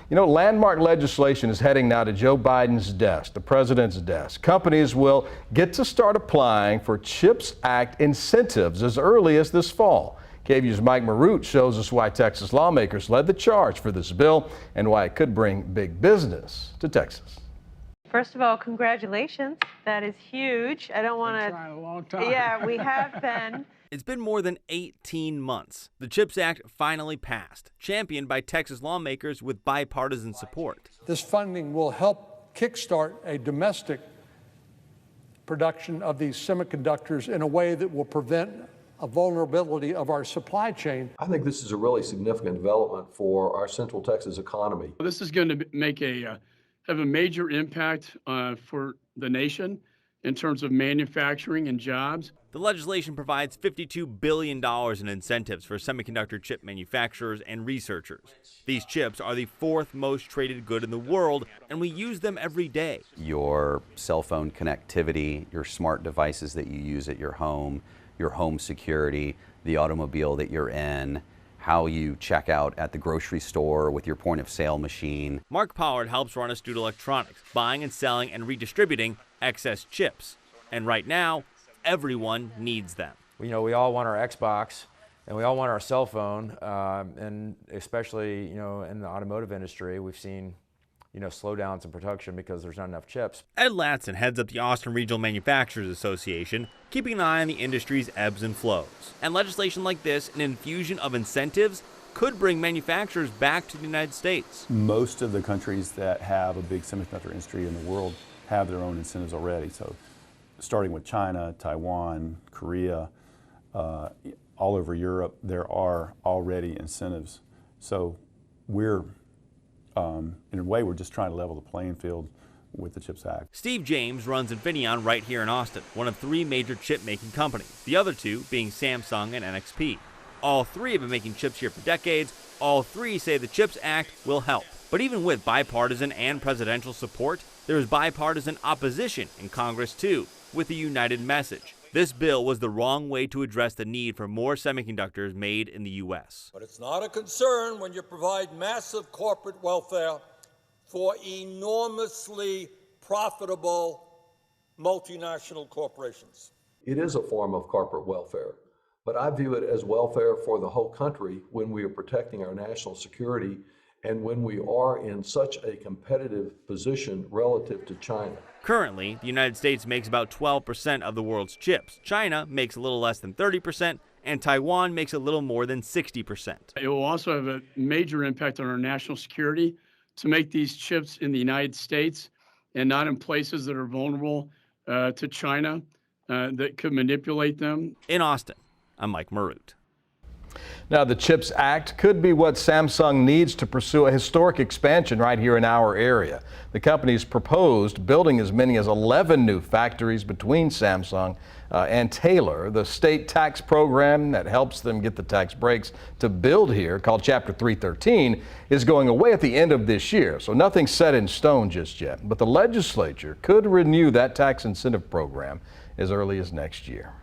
You know, landmark legislation is heading now to Joe Biden's desk, the president's desk. Companies will get to start applying for CHIPS Act incentives as early as this fall. KVUE's Mike Marute shows us why Texas lawmakers led the charge for this bill and why it could bring big business to Texas. First of all, congratulations. That is huge. I don't want to. Trying a long time. Yeah, we have been. It's been more than 18 months. The CHIPS Act finally passed, championed by Texas lawmakers with bipartisan support. This funding will help kickstart a domestic production of these semiconductors in a way that will prevent a vulnerability of our supply chain. I think this is a really significant development for our Central Texas economy. This is going to make have a major impact for the nation in terms of manufacturing and jobs. The legislation provides $52 billion in incentives for semiconductor chip manufacturers and researchers. These chips are the fourth most traded good in the world, and we use them every day. Your cell phone connectivity, your smart devices that you use at your home security, the automobile that you're in, how you check out at the grocery store with your point of sale machine. Mark Pollard helps run Astute Electronics, buying and selling and redistributing excess chips. And right now, everyone needs them. You know, we all want our Xbox and we all want our cell phone, and especially, you know, in the automotive industry, we've seen, you know, slowdowns in production because there's not enough chips. Ed Latson heads up the Austin Regional Manufacturers Association, keeping an eye on the industry's ebbs and flows. And legislation like this, an infusion of incentives, could bring manufacturers back to the United States. Most of the countries that have a big semiconductor industry in the world have their own incentives already. So starting with China, Taiwan, Korea, all over Europe, there are already incentives. So we're in a way, we're just trying to level the playing field with the CHIPS Act. Steve James runs Infineon right here in Austin, one of three major chip-making companies, the other two being Samsung and NXP. All three have been making chips here for decades. All three say the CHIPS Act will help. But even with bipartisan and presidential support, there is bipartisan opposition in Congress too, with a united message. This bill was the wrong way to address the need for more semiconductors made in the U.S. But it's not a concern when you provide massive corporate welfare for enormously profitable multinational corporations. It is a form of corporate welfare, but I view it as welfare for the whole country when we are protecting our national security and when we are in such a competitive position relative to China. Currently, the United States makes about 12% of the world's chips. China makes a little less than 30%, and Taiwan makes a little more than 60%. It will also have a major impact on our national security to make these chips in the United States and not in places that are vulnerable to China that could manipulate them. In Austin, I'm Mike Marute. Now, the CHIPS Act could be what Samsung needs to pursue a historic expansion right here in our area. The company's proposed building as many as 11 new factories between Samsung and Taylor. The state tax program that helps them get the tax breaks to build here, called Chapter 313, is going away at the end of this year. So nothing's set in stone just yet. But the legislature could renew that tax incentive program as early as next year.